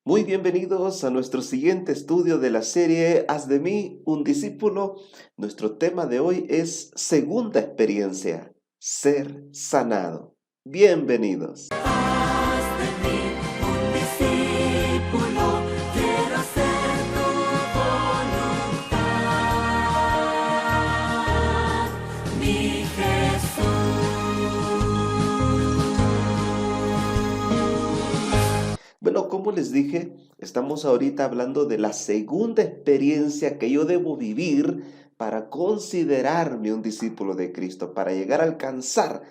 Muy bienvenidos a nuestro siguiente estudio de la serie Haz de mí un discípulo. Nuestro tema de hoy es segunda experiencia, ser sanado. Bienvenidos. Haz de mí un discípulo, quiero hacer tu voluntad, mi Jesús. Bueno, como les dije, estamos ahorita hablando de la segunda experiencia que yo debo vivir para considerarme un discípulo de Cristo, para llegar a alcanzar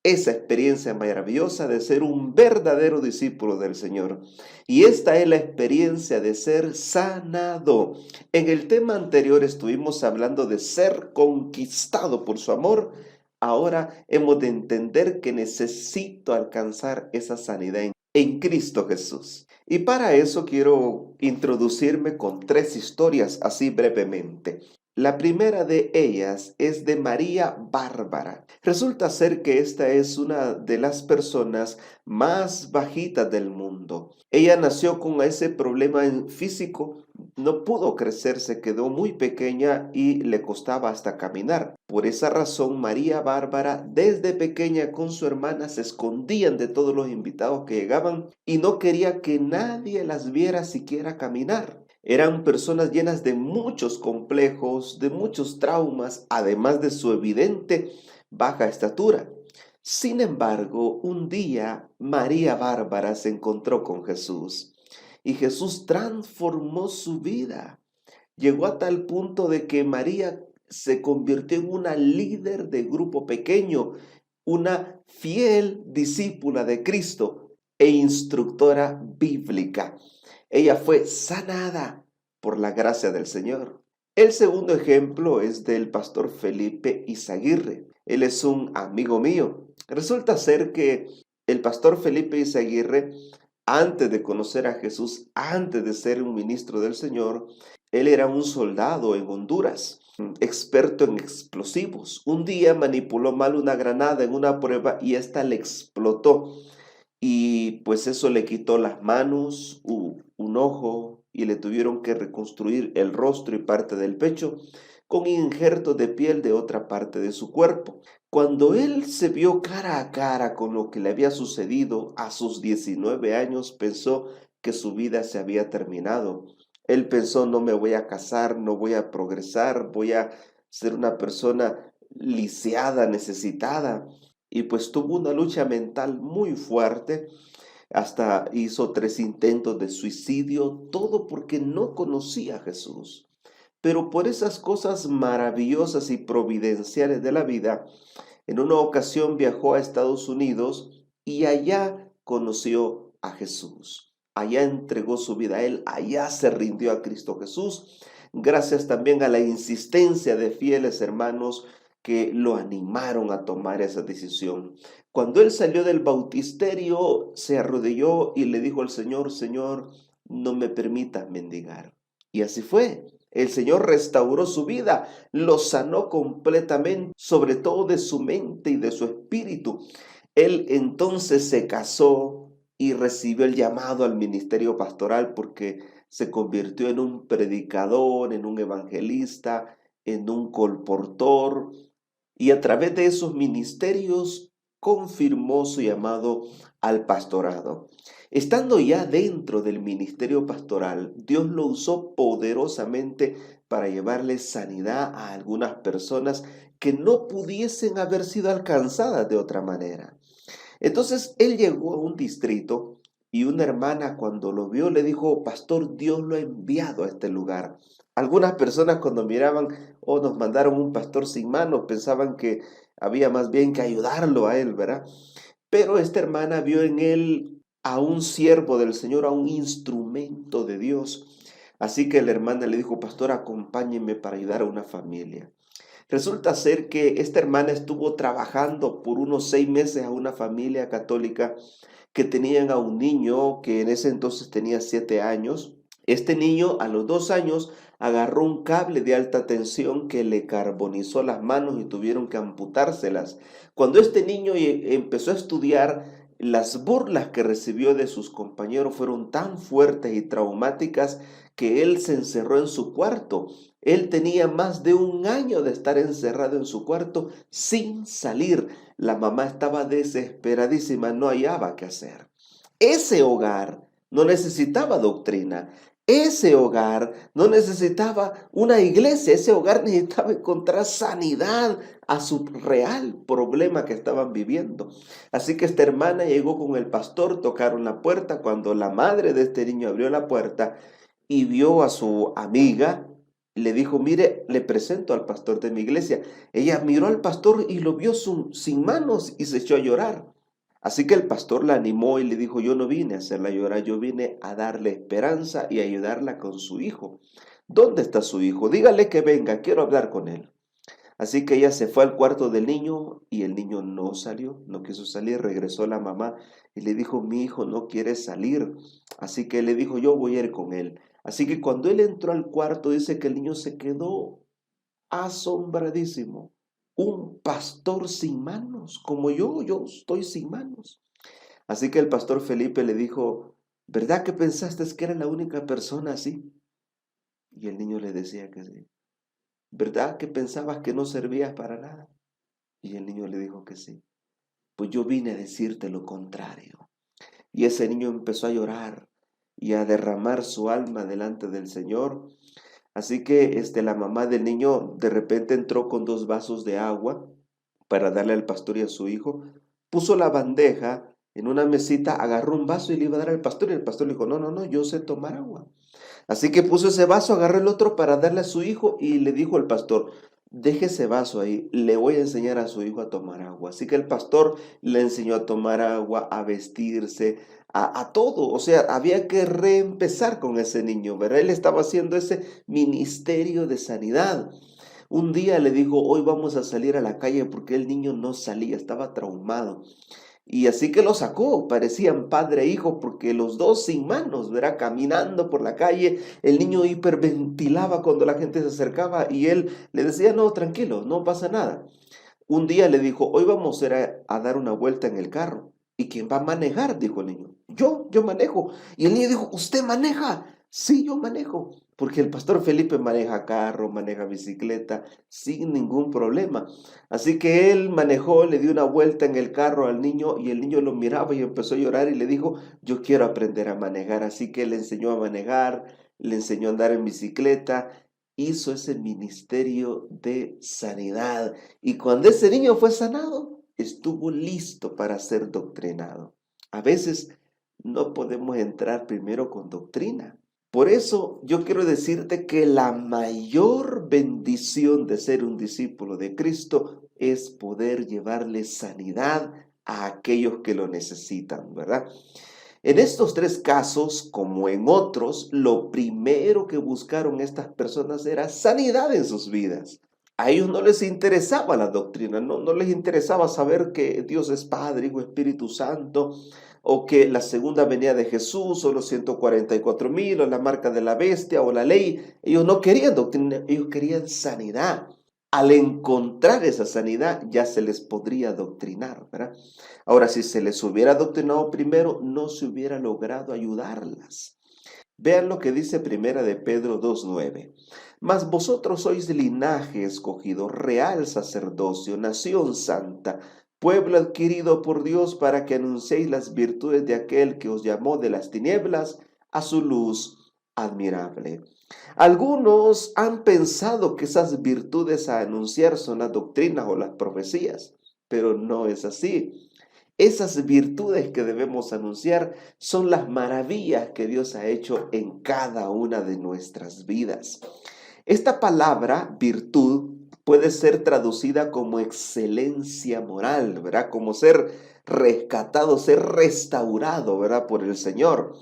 esa experiencia maravillosa de ser un verdadero discípulo del Señor. Y esta es la experiencia de ser sanado. En el tema anterior estuvimos hablando de ser conquistado por su amor. Ahora hemos de entender que necesito alcanzar esa sanidad en Cristo Jesús. Y para eso quiero introducirme con tres historias así brevemente. La primera de ellas es de María Bárbara. Resulta ser que esta es una de las personas más bajitas del mundo. Ella nació con ese problema físico, no pudo crecer, se quedó muy pequeña y le costaba hasta caminar. Por esa razón, María Bárbara desde pequeña con su hermana se escondían de todos los invitados que llegaban y no quería que nadie las viera siquiera caminar. Eran personas llenas de muchos complejos, de muchos traumas, además de su evidente baja estatura. Sin embargo, un día María Bárbara se encontró con Jesús y Jesús transformó su vida. Llegó a tal punto de que María se convirtió en una líder de grupo pequeño, una fiel discípula de Cristo e instructora bíblica. Ella fue sanada por la gracia del Señor. El segundo ejemplo es del pastor Felipe Izaguirre. Él es un amigo mío. Resulta ser que el pastor Felipe Izaguirre, antes de conocer a Jesús, antes de ser un ministro del Señor, él era un soldado en Honduras, experto en explosivos. Un día manipuló mal una granada en una prueba y esta le explotó. Y pues eso le quitó las manos, un ojo y le tuvieron que reconstruir el rostro y parte del pecho con injertos de piel de otra parte de su cuerpo. Cuando él se vio cara a cara con lo que le había sucedido a sus 19 años, pensó que su vida se había terminado. Él pensó, no me voy a casar, no voy a progresar, voy a ser una persona lisiada, necesitada. Y pues tuvo una lucha mental muy fuerte, hasta hizo 3 intentos de suicidio, todo porque no conocía a Jesús. Pero por esas cosas maravillosas y providenciales de la vida, en una ocasión viajó a Estados Unidos y allá conoció a Jesús. Allá entregó su vida a Él, allá se rindió a Cristo Jesús, gracias también a la insistencia de fieles hermanos que lo animaron a tomar esa decisión. Cuando él salió del bautisterio, se arrodilló y le dijo al Señor, Señor, no me permitas mendigar. Y así fue. El Señor restauró su vida, lo sanó completamente, sobre todo de su mente y de su espíritu. Él entonces se casó y recibió el llamado al ministerio pastoral porque se convirtió en un predicador, en un evangelista, en un colportor, y a través de esos ministerios confirmó su llamado al pastorado. Estando ya dentro del ministerio pastoral, Dios lo usó poderosamente para llevarle sanidad a algunas personas que no pudiesen haber sido alcanzadas de otra manera. Entonces él llegó a un distrito y una hermana cuando lo vio le dijo, Pastor, Dios lo ha enviado a este lugar. Algunas personas cuando miraban, nos mandaron un pastor sin manos, pensaban que había más bien que ayudarlo a él, ¿verdad? Pero esta hermana vio en él a un siervo del Señor, a un instrumento de Dios. Así que la hermana le dijo, Pastor, acompáñeme para ayudar a una familia. Resulta ser que esta hermana estuvo trabajando por unos 6 meses a una familia católica que tenían a un niño que en ese entonces tenía 7 años. Este niño a los 2 años agarró un cable de alta tensión que le carbonizó las manos y tuvieron que amputárselas. Cuando este niño empezó a estudiar, Las burlas que recibió de sus compañeros fueron tan fuertes y traumáticas que él se encerró en su cuarto. Él tenía más de un año de estar encerrado en su cuarto sin salir. La mamá estaba desesperadísima, no hallaba qué hacer. Ese hogar no necesitaba doctrina. Ese hogar no necesitaba una iglesia. Ese hogar necesitaba encontrar sanidad a su real problema que estaban viviendo. Así que esta hermana llegó con el pastor, tocaron la puerta. Cuando la madre de este niño abrió la puerta y vio a su amiga, le dijo, mire, le presento al pastor de mi iglesia. Ella miró al pastor y lo vio sin manos y se echó a llorar. Así que el pastor la animó y le dijo, yo no vine a hacerla llorar, yo vine a darle esperanza y ayudarla con su hijo. ¿Dónde está su hijo? Dígale que venga, quiero hablar con él. Así que ella se fue al cuarto del niño y el niño no salió, no quiso salir. Regresó la mamá y le dijo, mi hijo no quiere salir. Así que le dijo, yo voy a ir con él. Así que cuando él entró al cuarto, dice que el niño se quedó asombradísimo. Un pastor sin manos, como yo estoy sin manos. Así que el pastor Felipe le dijo, ¿verdad que pensaste que era la única persona así? Y el niño le decía que sí. ¿Verdad que pensabas que no servías para nada? Y el niño le dijo que sí. Pues yo vine a decirte lo contrario. Y ese niño empezó a llorar y a derramar su alma delante del Señor. Así que la mamá del niño de repente entró con 2 vasos de agua para darle al pastor y a su hijo. Puso la bandeja en una mesita, agarró un vaso y le iba a dar al pastor. Y el pastor le dijo, no, no, no, yo sé tomar agua. Así que puso ese vaso, agarró el otro para darle a su hijo y le dijo al pastor, deje ese vaso ahí, le voy a enseñar a su hijo a tomar agua. Así que el pastor le enseñó a tomar agua, a vestirse, a todo. O sea, había que reempezar con ese niño, ¿verdad? Él estaba haciendo ese ministerio de sanidad. Un día le dijo, hoy vamos a salir a la calle porque el niño no salía, estaba traumado. Y así que lo sacó, parecían padre e hijo, porque los dos sin manos, ¿verdad? Caminando por la calle, el niño hiperventilaba cuando la gente se acercaba y él le decía, no, tranquilo, no pasa nada. Un día le dijo, hoy vamos a ir a dar una vuelta en el carro. ¿Y quién va a manejar? Dijo el niño. Yo manejo. Y el niño dijo, ¿usted maneja? Sí, yo manejo. Porque el pastor Felipe maneja carro, maneja bicicleta, sin ningún problema. Así que él manejó, le dio una vuelta en el carro al niño y el niño lo miraba y empezó a llorar y le dijo, yo quiero aprender a manejar. Así que le enseñó a manejar, le enseñó a andar en bicicleta, hizo ese ministerio de sanidad. Y cuando ese niño fue sanado, estuvo listo para ser doctrinado. A veces no podemos entrar primero con doctrina. Por eso yo quiero decirte que la mayor bendición de ser un discípulo de Cristo es poder llevarle sanidad a aquellos que lo necesitan, ¿verdad? En estos 3 casos, como en otros, lo primero que buscaron estas personas era sanidad en sus vidas. A ellos no les interesaba la doctrina, no les interesaba saber que Dios es Padre, Hijo, Espíritu Santo, o que la segunda venida de Jesús, o los 144,000, o la marca de la bestia, o la ley. Ellos no querían doctrina, ellos querían sanidad. Al encontrar esa sanidad, ya se les podría doctrinar, ¿verdad? Ahora, si se les hubiera doctrinado primero, no se hubiera logrado ayudarlas. Vean lo que dice Primera de Pedro 2:9. Mas vosotros sois linaje escogido, real sacerdocio, nación santa, pueblo adquirido por Dios para que anunciéis las virtudes de aquel que os llamó de las tinieblas a su luz admirable. Algunos han pensado que esas virtudes a anunciar son las doctrinas o las profecías, pero no es así. Esas virtudes que debemos anunciar son las maravillas que Dios ha hecho en cada una de nuestras vidas. Esta palabra, virtud, puede ser traducida como excelencia moral, ¿verdad? Como ser rescatado, ser restaurado, ¿verdad? Por el Señor.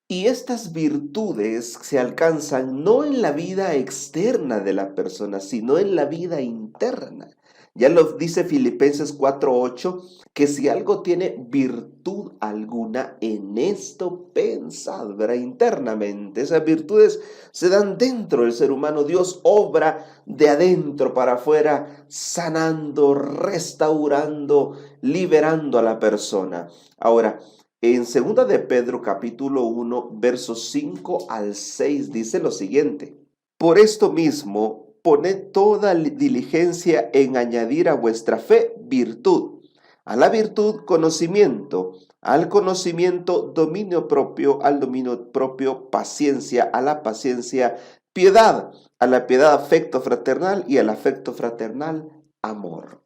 Y estas virtudes se alcanzan no en la vida externa de la persona, sino en la vida interna. Ya lo dice Filipenses 4:8, que si algo tiene virtud alguna, en esto pensad, ¿verdad? Internamente. Esas virtudes se dan dentro del ser humano. Dios obra de adentro para afuera, sanando, restaurando, liberando a la persona. Ahora, en 2 de Pedro capítulo 1, versos 5 al 6 dice lo siguiente: por esto mismo, poned toda diligencia en añadir a vuestra fe virtud, a la virtud conocimiento, al conocimiento dominio propio, al dominio propio paciencia, a la paciencia piedad, a la piedad afecto fraternal y al afecto fraternal amor.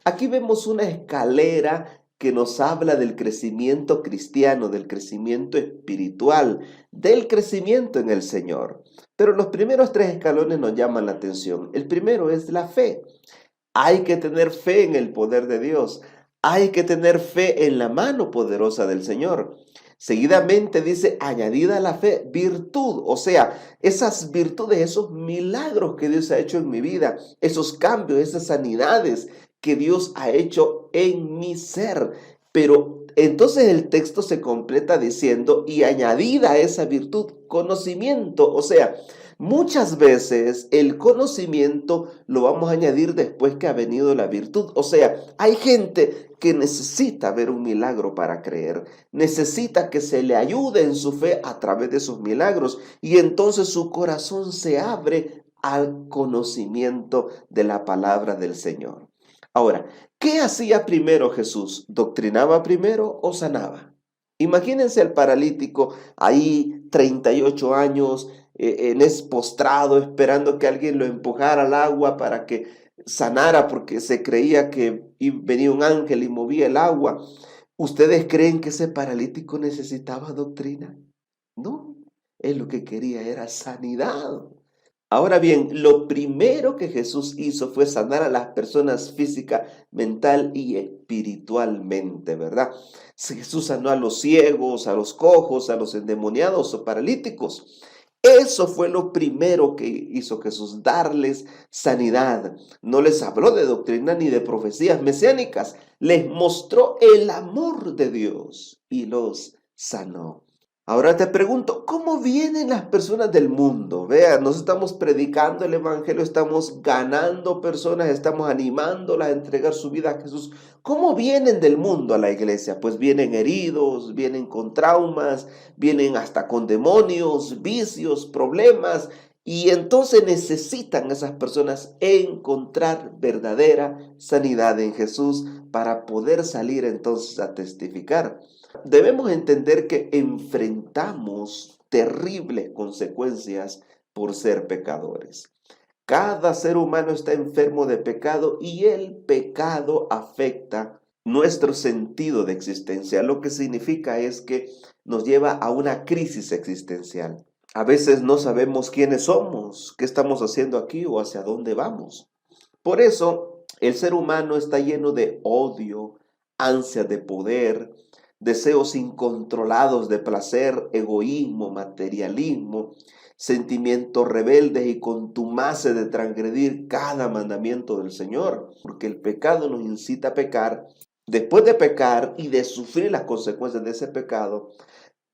Aquí vemos una escalera que nos habla del crecimiento cristiano, del crecimiento espiritual, del crecimiento en el Señor. Pero los primeros 3 escalones nos llaman la atención. El primero es la fe. Hay que tener fe en el poder de Dios. Hay que tener fe en la mano poderosa del Señor. Seguidamente dice, añadida a la fe, virtud. O sea, esas virtudes, esos milagros que Dios ha hecho en mi vida, esos cambios, esas sanidades que Dios ha hecho en mi ser. Pero entonces el texto se completa diciendo, y añadida a esa virtud, conocimiento. O sea, muchas veces el conocimiento lo vamos a añadir después que ha venido la virtud. O sea, hay gente que necesita ver un milagro para creer, necesita que se le ayude en su fe a través de esos milagros y entonces su corazón se abre al conocimiento de la palabra del Señor. Ahora, ¿qué hacía primero Jesús? ¿Doctrinaba primero o sanaba? Imagínense al paralítico ahí 38 años, postrado, esperando que alguien lo empujara al agua para que sanara, porque se creía que venía un ángel y movía el agua. ¿Ustedes creen que ese paralítico necesitaba doctrina? No, él lo que quería era sanidad. Ahora bien, lo primero que Jesús hizo fue sanar a las personas física, mental y espiritualmente, ¿verdad? Jesús sanó a los ciegos, a los cojos, a los endemoniados o paralíticos. Eso fue lo primero que hizo Jesús, darles sanidad. No les habló de doctrina ni de profecías mesiánicas. Les mostró el amor de Dios y los sanó. Ahora te pregunto, ¿cómo vienen las personas del mundo? Vean, nos estamos predicando el evangelio, estamos ganando personas, estamos animándolas a entregar su vida a Jesús. ¿Cómo vienen del mundo a la iglesia? Pues vienen heridos, vienen con traumas, vienen hasta con demonios, vicios, problemas. Y entonces necesitan esas personas encontrar verdadera sanidad en Jesús para poder salir entonces a testificar. Debemos entender que enfrentamos terribles consecuencias por ser pecadores. Cada ser humano está enfermo de pecado y el pecado afecta nuestro sentido de existencia. Lo que significa es que nos lleva a una crisis existencial. A veces no sabemos quiénes somos, qué estamos haciendo aquí o hacia dónde vamos. Por eso, el ser humano está lleno de odio, ansia de poder, deseos incontrolados de placer, egoísmo, materialismo, sentimientos rebeldes y contumaces de transgredir cada mandamiento del Señor, porque el pecado nos incita a pecar. Después de pecar y de sufrir las consecuencias de ese pecado,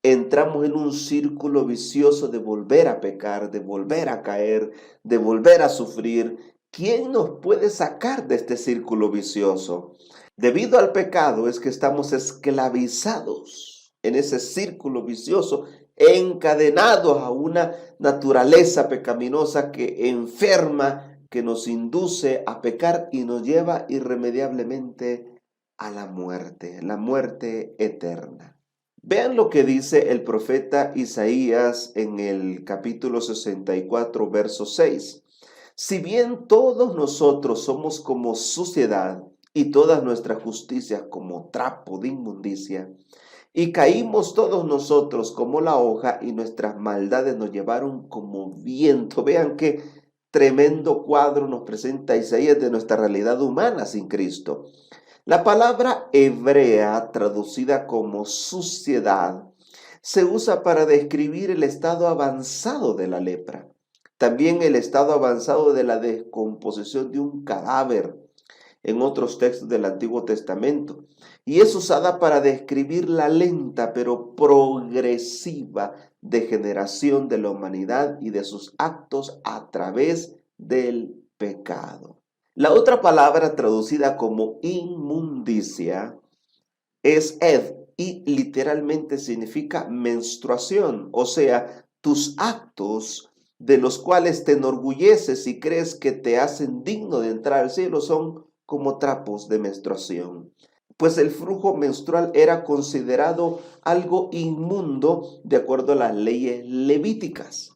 entramos en un círculo vicioso de volver a pecar, de volver a caer, de volver a sufrir. ¿Quién nos puede sacar de este círculo vicioso? Debido al pecado es que estamos esclavizados en ese círculo vicioso, encadenados a una naturaleza pecaminosa que enferma, que nos induce a pecar y nos lleva irremediablemente a la muerte eterna. Vean lo que dice el profeta Isaías en el capítulo 64, verso 6. Si bien todos nosotros somos como suciedad, y todas nuestras justicias como trapo de inmundicia, y caímos todos nosotros como la hoja, y nuestras maldades nos llevaron como viento. Vean qué tremendo cuadro nos presenta Isaías de nuestra realidad humana sin Cristo. La palabra hebrea, traducida como suciedad, se usa para describir el estado avanzado de la lepra, también el estado avanzado de la descomposición de un cadáver. en otros textos del Antiguo Testamento, y es usada para describir la lenta pero progresiva degeneración de la humanidad y de sus actos a través del pecado. La otra palabra traducida como inmundicia es ed y literalmente significa menstruación, o sea, tus actos de los cuales te enorgulleces y crees que te hacen digno de entrar al cielo son como trapos de menstruación. Pues el flujo menstrual era considerado algo inmundo de acuerdo a las leyes levíticas.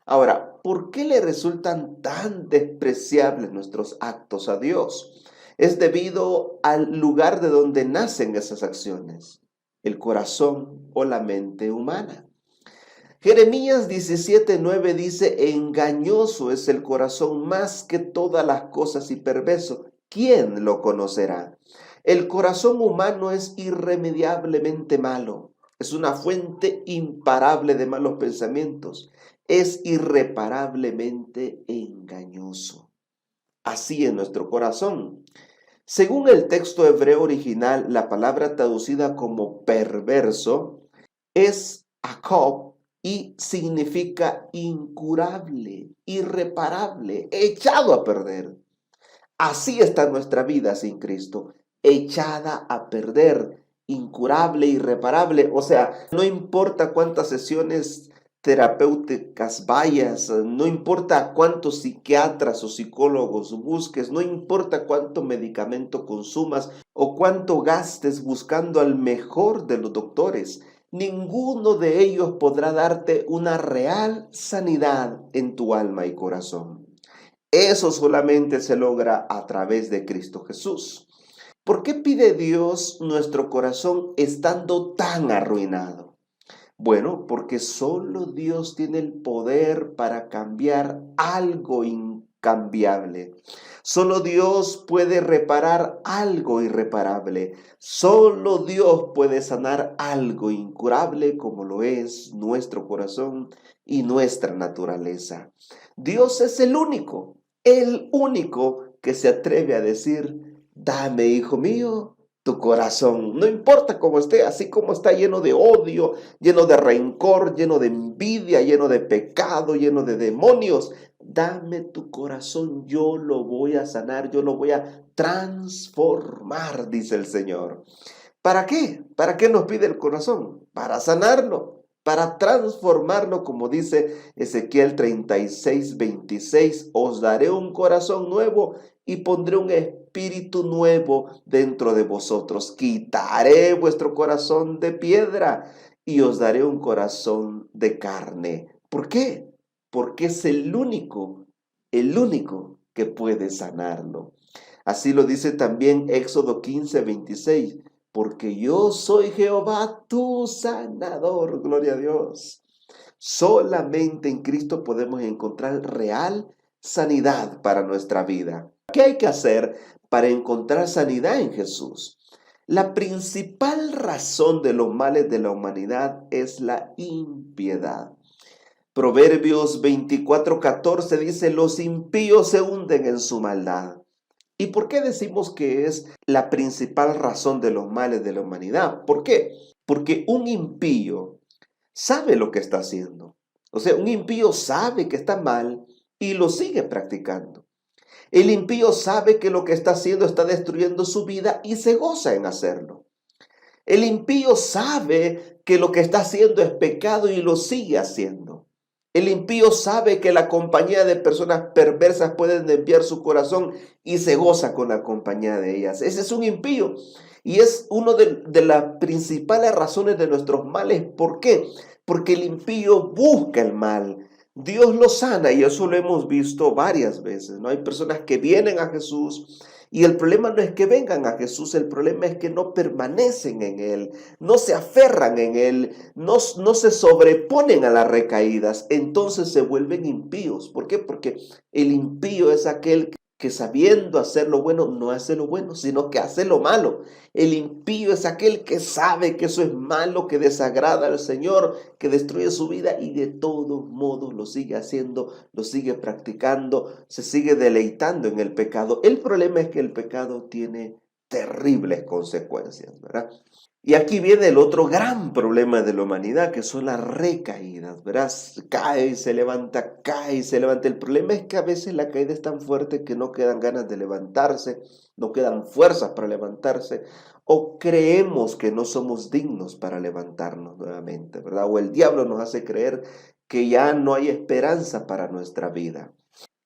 Ahora, ¿por qué le resultan tan despreciables nuestros actos a Dios? Es debido al lugar de donde nacen esas acciones, el corazón o la mente humana. Jeremías 17:9 dice, engañoso es el corazón más que todas las cosas y perverso. ¿Quién lo conocerá? El corazón humano es irremediablemente malo. Es una fuente imparable de malos pensamientos. Es irreparablemente engañoso. Así es nuestro corazón. Según el texto hebreo original, la palabra traducida como perverso es akob y significa incurable, irreparable, echado a perder. Así está nuestra vida sin Cristo, echada a perder, incurable, irreparable. O sea, no importa cuántas sesiones terapéuticas vayas, no importa cuántos psiquiatras o psicólogos busques, no importa cuánto medicamento consumas o cuánto gastes buscando al mejor de los doctores, ninguno de ellos podrá darte una real sanidad en tu alma y corazón. Eso solamente se logra a través de Cristo Jesús. ¿Por qué pide Dios nuestro corazón estando tan arruinado? Bueno, porque solo Dios tiene el poder para cambiar algo incambiable. Solo Dios puede reparar algo irreparable. Solo Dios puede sanar algo incurable como lo es nuestro corazón y nuestra naturaleza. Dios es el único que se atreve a decir, dame, hijo mío, tu corazón, no importa cómo esté, así como está lleno de odio, lleno de rencor, lleno de envidia, lleno de pecado, lleno de demonios, dame tu corazón, yo lo voy a sanar, yo lo voy a transformar, dice el Señor. ¿Para qué? ¿Para qué nos pide el corazón? Para sanarlo, para transformarlo, como dice Ezequiel 36:26, os daré un corazón nuevo y pondré un espíritu nuevo dentro de vosotros. Quitaré vuestro corazón de piedra y os daré un corazón de carne. ¿Por qué? Porque es el único que puede sanarlo. Así lo dice también Éxodo 15:26. Porque yo soy Jehová tu sanador, gloria a Dios. Solamente en Cristo podemos encontrar real sanidad para nuestra vida. ¿Qué hay que hacer para encontrar sanidad en Jesús? La principal razón de los males de la humanidad es la impiedad. Proverbios 24:14 dice, los impíos se hunden en su maldad. ¿Y por qué decimos que es la principal razón de los males de la humanidad? ¿Por qué? Porque un impío sabe lo que está haciendo. O sea, un impío sabe que está mal y lo sigue practicando. El impío sabe que lo que está haciendo está destruyendo su vida y se goza en hacerlo. El impío sabe que lo que está haciendo es pecado y lo sigue haciendo. El impío sabe que la compañía de personas perversas puede desviar su corazón y se goza con la compañía de ellas. Ese es un impío y es una de las principales razones de nuestros males. ¿Por qué? Porque el impío busca el mal. Dios lo sana y eso lo hemos visto varias veces, ¿no? Hay personas que vienen a Jesús y el problema no es que vengan a Jesús, el problema es que no permanecen en Él, no se aferran en Él, no se sobreponen a las recaídas, entonces se vuelven impíos. ¿Por qué? Porque el impío es aquel que sabiendo hacer lo bueno, no hace lo bueno, sino que hace lo malo. El impío es aquel que sabe que eso es malo, que desagrada al Señor, que destruye su vida y de todos modos lo sigue haciendo, lo sigue practicando, se sigue deleitando en el pecado. El problema es que el pecado tiene terribles consecuencias, ¿verdad? Y aquí viene el otro gran problema de la humanidad, que son las recaídas, ¿verdad? Cae y se levanta, cae y se levanta. El problema es que a veces la caída es tan fuerte que no quedan ganas de levantarse, no quedan fuerzas para levantarse, o creemos que no somos dignos para levantarnos nuevamente, ¿verdad? O el diablo nos hace creer que ya no hay esperanza para nuestra vida.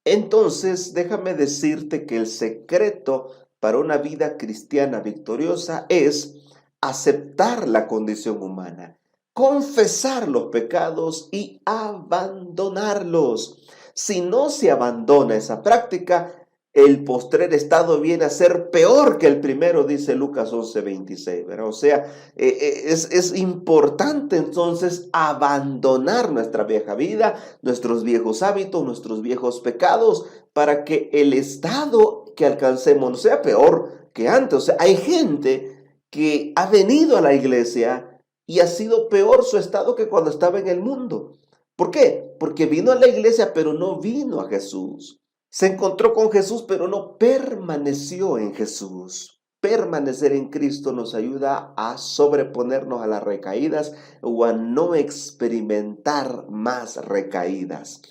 Entonces, déjame decirte que el secreto para una vida cristiana victoriosa es aceptar la condición humana, confesar los pecados y abandonarlos. Si no se abandona esa práctica, el postrer estado viene a ser peor que el primero, dice Lucas 11:26, ¿verdad? O sea, es importante entonces abandonar nuestra vieja vida, nuestros viejos hábitos, nuestros viejos pecados, para que el estado que alcancemos no sea peor que antes. O sea, hay gente que ha venido a la iglesia y ha sido peor su estado que cuando estaba en el mundo. ¿Por qué? Porque vino a la iglesia, pero no vino a Jesús. Se encontró con Jesús, pero no permaneció en Jesús. Permanecer en Cristo nos ayuda a sobreponernos a las recaídas o a no experimentar más recaídas.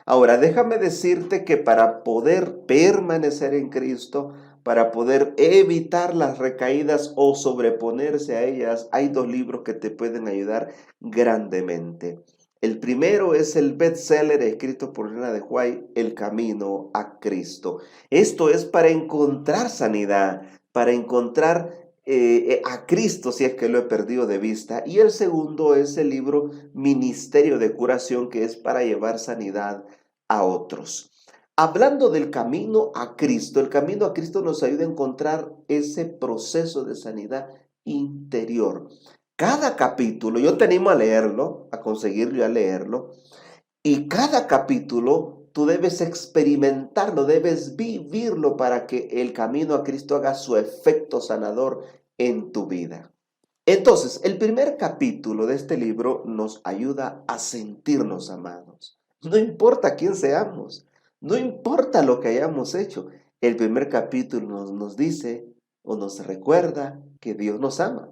Ahora, déjame decirte que para poder permanecer en Cristo, para poder evitar las recaídas o sobreponerse a ellas, hay dos libros que te pueden ayudar grandemente. El primero es el bestseller escrito por Elena de White, El Camino a Cristo. Esto es para encontrar sanidad, para encontrar a Cristo si es que lo he perdido de vista. Y el segundo es el libro Ministerio de Curación, que es para llevar sanidad a otros. Hablando del camino a Cristo, el camino a Cristo nos ayuda a encontrar ese proceso de sanidad interior. Cada capítulo, yo te animo a leerlo, a conseguirlo y a leerlo, y cada capítulo tú debes experimentarlo, debes vivirlo para que el camino a Cristo haga su efecto sanador en tu vida. Entonces, el primer capítulo de este libro nos ayuda a sentirnos amados. No importa quién seamos, no importa lo que hayamos hecho. El primer capítulo nos dice o nos recuerda que Dios nos ama.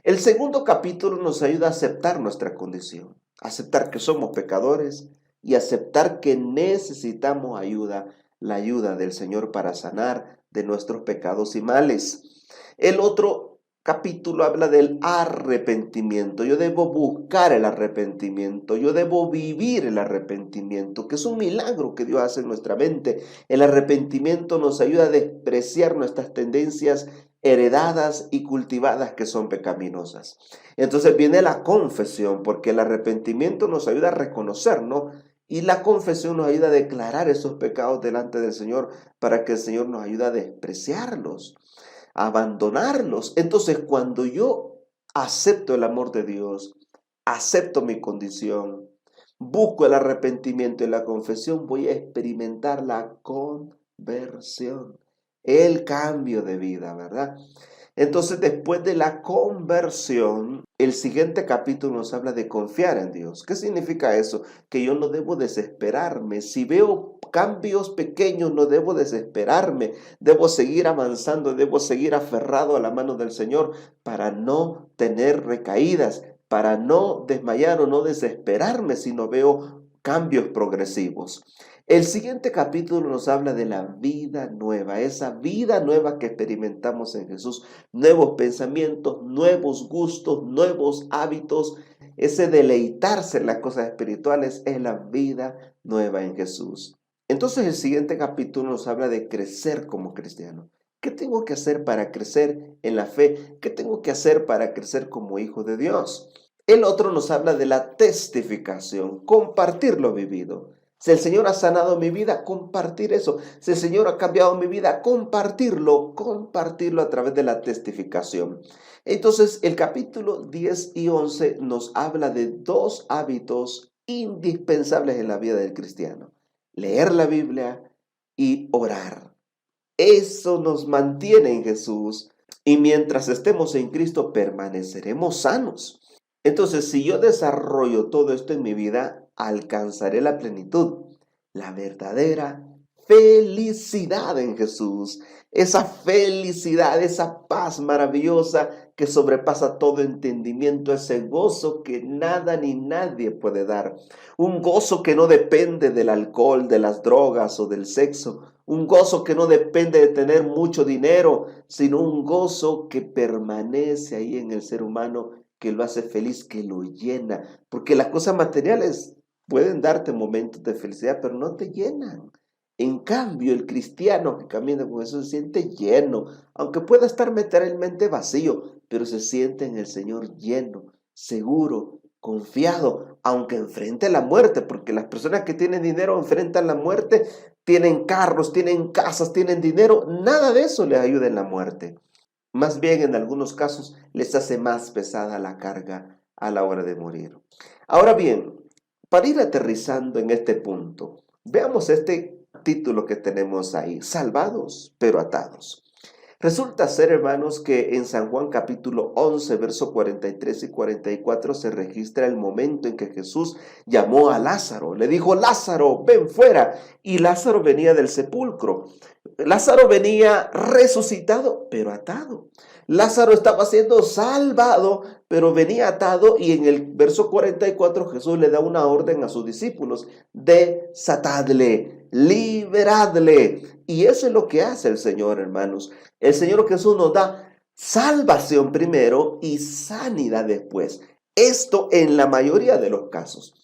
El segundo capítulo nos ayuda a aceptar nuestra condición, aceptar que somos pecadores y aceptar que necesitamos ayuda, la ayuda del Señor para sanar de nuestros pecados y males. El otro capítulo habla del arrepentimiento. Yo debo buscar el arrepentimiento, yo debo vivir el arrepentimiento, que es un milagro que Dios hace en nuestra mente. El arrepentimiento nos ayuda a despreciar nuestras tendencias heredadas y cultivadas que son pecaminosas. Entonces viene la confesión, porque el arrepentimiento nos ayuda a reconocer, ¿no? Y la confesión nos ayuda a declarar esos pecados delante del Señor para que el Señor nos ayude a despreciarlos, a abandonarlos. Entonces, cuando yo acepto el amor de Dios, acepto mi condición, busco el arrepentimiento y la confesión, voy a experimentar la conversión, el cambio de vida, ¿verdad? Entonces, después de la conversión, el siguiente capítulo nos habla de confiar en Dios. ¿Qué significa eso? Que yo no debo desesperarme. Si veo cambios pequeños, no debo desesperarme. Debo seguir avanzando, debo seguir aferrado a la mano del Señor para no tener recaídas, para no desmayar o no desesperarme si no veo cambios progresivos. El siguiente capítulo nos habla de la vida nueva, esa vida nueva que experimentamos en Jesús, nuevos pensamientos, nuevos gustos, nuevos hábitos, ese deleitarse en las cosas espirituales es la vida nueva en Jesús. Entonces el siguiente capítulo nos habla de crecer como cristiano. ¿Qué tengo que hacer para crecer en la fe? ¿Qué tengo que hacer para crecer como hijo de Dios? El otro nos habla de la testificación, compartir lo vivido. Si el Señor ha sanado mi vida, compartir eso. Si el Señor ha cambiado mi vida, compartirlo a través de la testificación. Entonces, el capítulo 10 y 11 nos habla de dos hábitos indispensables en la vida del cristiano: leer la Biblia y orar. Eso nos mantiene en Jesús y mientras estemos en Cristo permaneceremos sanos. Entonces, si yo desarrollo todo esto en mi vida, alcanzaré la plenitud, la verdadera felicidad en Jesús. Esa felicidad, esa paz maravillosa que sobrepasa todo entendimiento, ese gozo que nada ni nadie puede dar. Un gozo que no depende del alcohol, de las drogas o del sexo. Un gozo que no depende de tener mucho dinero, sino un gozo que permanece ahí en el ser humano, que lo hace feliz, que lo llena. Porque las cosas materiales pueden darte momentos de felicidad, pero no te llenan. En cambio, el cristiano que camina con Jesús se siente lleno, aunque pueda estar materialmente vacío, pero se siente en el Señor lleno, seguro, confiado, aunque enfrente la muerte, porque las personas que tienen dinero enfrentan la muerte, tienen carros, tienen casas, tienen dinero, nada de eso les ayuda en la muerte. Más bien, en algunos casos, les hace más pesada la carga a la hora de morir. Ahora bien, para ir aterrizando en este punto, veamos este título que tenemos ahí, salvados pero atados. Resulta ser, hermanos, que en San Juan capítulo 11, versos 43 y 44 se registra el momento en que Jesús llamó a Lázaro. Le dijo, Lázaro, ven fuera. Y Lázaro venía del sepulcro. Lázaro venía resucitado, pero atado. Lázaro estaba siendo salvado, pero venía atado. Y en el verso 44 Jesús le da una orden a sus discípulos, desatadle, liberadle. Y eso es lo que hace el Señor, hermanos. El Señor Jesús nos da salvación primero y sanidad después. Esto en la mayoría de los casos.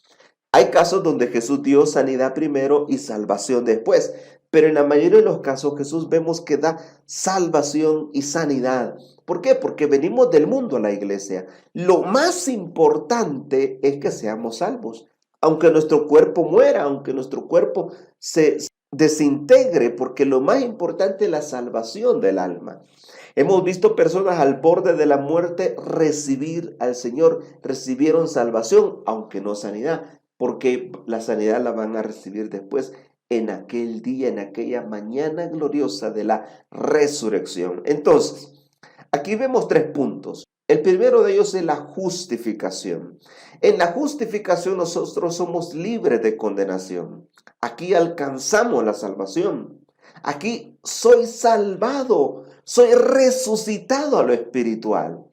Hay casos donde Jesús dio sanidad primero y salvación después. Pero en la mayoría de los casos Jesús vemos que da salvación y sanidad. ¿Por qué? Porque venimos del mundo a la iglesia. Lo más importante es que seamos salvos. Aunque nuestro cuerpo muera, aunque nuestro cuerpo se desintegre, porque lo más importante es la salvación del alma. Hemos visto personas al borde de la muerte recibir al Señor, recibieron salvación, aunque no sanidad, porque la sanidad la van a recibir después en aquel día, en aquella mañana gloriosa de la resurrección. Entonces, aquí vemos 3 puntos. El primero de ellos es la justificación. En la justificación nosotros somos libres de condenación. Aquí alcanzamos la salvación. Aquí soy salvado, soy resucitado a lo espiritual.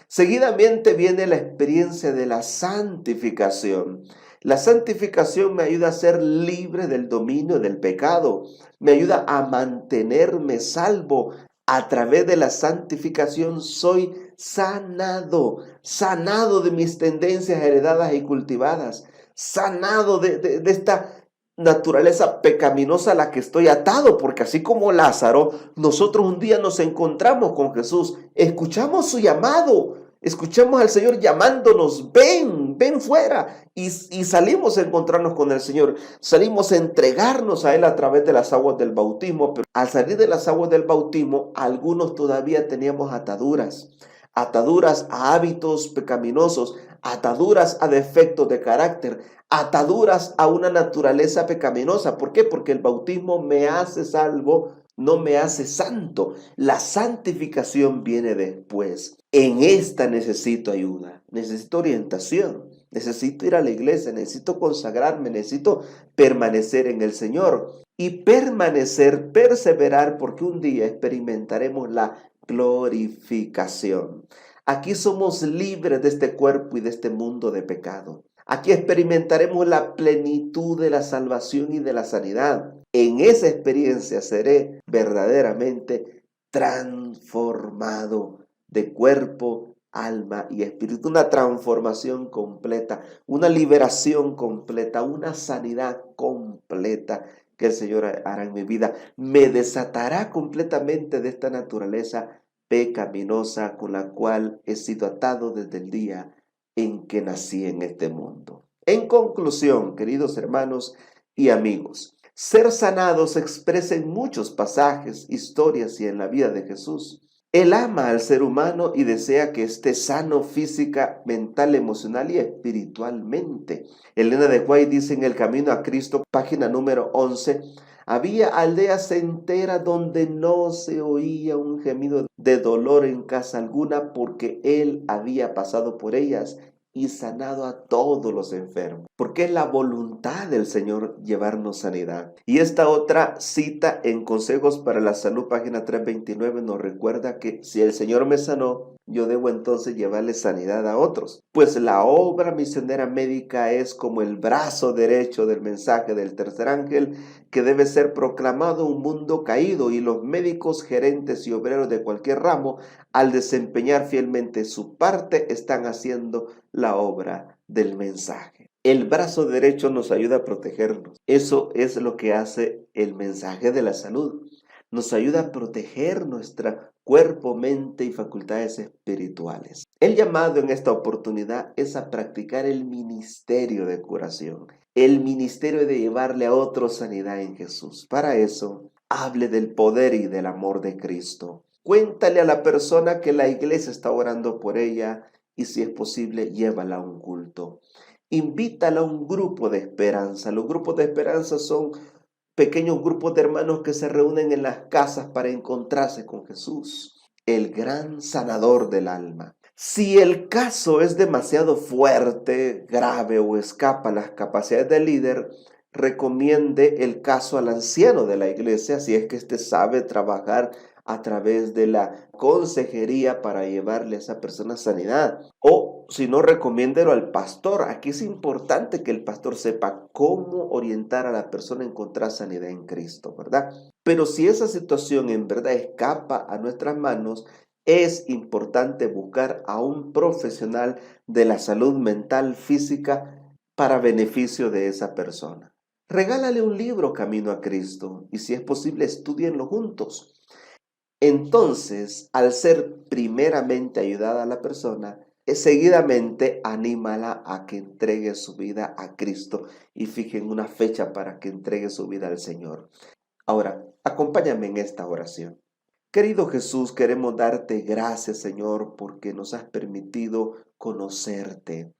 Seguidamente viene la experiencia de la santificación. La santificación me ayuda a ser libre del dominio del pecado. Me ayuda a mantenerme salvo. A través de la santificación soy sanado, sanado de mis tendencias heredadas y cultivadas, sanado de esta naturaleza pecaminosa a la que estoy atado, porque así como Lázaro, nosotros un día nos encontramos con Jesús, escuchamos su llamado, escuchamos al Señor llamándonos, ven fuera, y salimos a encontrarnos con el Señor, salimos a entregarnos a Él a través de las aguas del bautismo, pero al salir de las aguas del bautismo, algunos todavía teníamos ataduras a hábitos pecaminosos, ataduras a defectos de carácter, ataduras a una naturaleza pecaminosa. ¿Por qué? Porque el bautismo me hace salvo, no me hace santo. La santificación viene después. En esta necesito ayuda, necesito orientación, necesito ir a la iglesia, necesito consagrarme, necesito permanecer en el Señor y perseverar, porque un día experimentaremos la glorificación. Aquí somos libres de este cuerpo y de este mundo de pecado. Aquí experimentaremos la plenitud de la salvación y de la sanidad. En esa experiencia seré verdaderamente transformado de cuerpo, alma y espíritu. Una transformación completa, una liberación completa, una sanidad completa que el Señor hará en mi vida. Me desatará completamente de esta naturaleza pecaminosa con la cual he sido atado desde el día en que nací en este mundo. En conclusión, queridos hermanos y amigos, ser sanado se expresa en muchos pasajes, historias y en la vida de Jesús. Él ama al ser humano y desea que esté sano física, mental, emocional y espiritualmente. Elena de White dice en El Camino a Cristo, página número 11, había aldeas enteras donde no se oía un gemido de dolor en casa alguna porque Él había pasado por ellas y sanado a todos los enfermos, porque es la voluntad del Señor llevarnos sanidad. Y esta otra cita en Consejos para la Salud, página 329, nos recuerda que si el Señor me sanó, yo debo entonces llevarle sanidad a otros. Pues la obra misionera médica es como el brazo derecho del mensaje del tercer ángel que debe ser proclamado en un mundo caído, y los médicos, gerentes y obreros de cualquier ramo, al desempeñar fielmente su parte, están haciendo la obra del mensaje. El brazo derecho nos ayuda a protegernos. Eso es lo que hace el mensaje de la salud. Nos ayuda a proteger nuestro cuerpo, mente y facultades espirituales. El llamado en esta oportunidad es a practicar el ministerio de curación, el ministerio de llevarle a otros sanidad en Jesús. Para eso, hable del poder y del amor de Cristo. Cuéntale a la persona que la iglesia está orando por ella y, si es posible, llévala a un culto. Invítala a un grupo de esperanza. Los grupos de esperanza son pequeños grupos de hermanos que se reúnen en las casas para encontrarse con Jesús, el gran sanador del alma. Si el caso es demasiado fuerte, grave o escapa a las capacidades del líder, recomiende el caso al anciano de la iglesia, si es que éste sabe trabajar a través de la consejería para llevarle a esa persona sanidad. O si no, recomiéndelo al pastor. Aquí es importante que el pastor sepa cómo orientar a la persona a encontrar sanidad en Cristo, ¿verdad? Pero si esa situación en verdad escapa a nuestras manos, es importante buscar a un profesional de la salud mental, física, para beneficio de esa persona. Regálale un libro, Camino a Cristo, y si es posible, estúdienlo juntos. Entonces, al ser primeramente ayudada a la persona, seguidamente anímala a que entregue su vida a Cristo y fijen una fecha para que entregue su vida al Señor. Ahora, acompáñame en esta oración. Querido Jesús, queremos darte gracias, Señor, porque nos has permitido conocerte.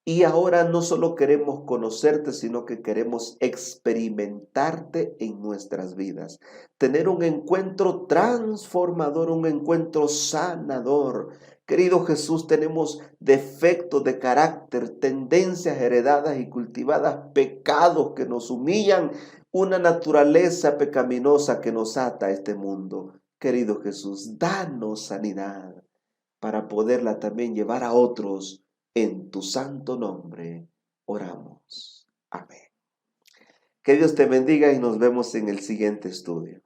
Y ahora no solo queremos conocerte, sino que queremos experimentarte en nuestras vidas. Tener un encuentro transformador, un encuentro sanador. Querido Jesús, tenemos defectos de carácter, tendencias heredadas y cultivadas, pecados que nos humillan, una naturaleza pecaminosa que nos ata a este mundo. Querido Jesús, danos sanidad para poderla también llevar a otros. En tu santo nombre oramos. Amén. Que Dios te bendiga y nos vemos en el siguiente estudio.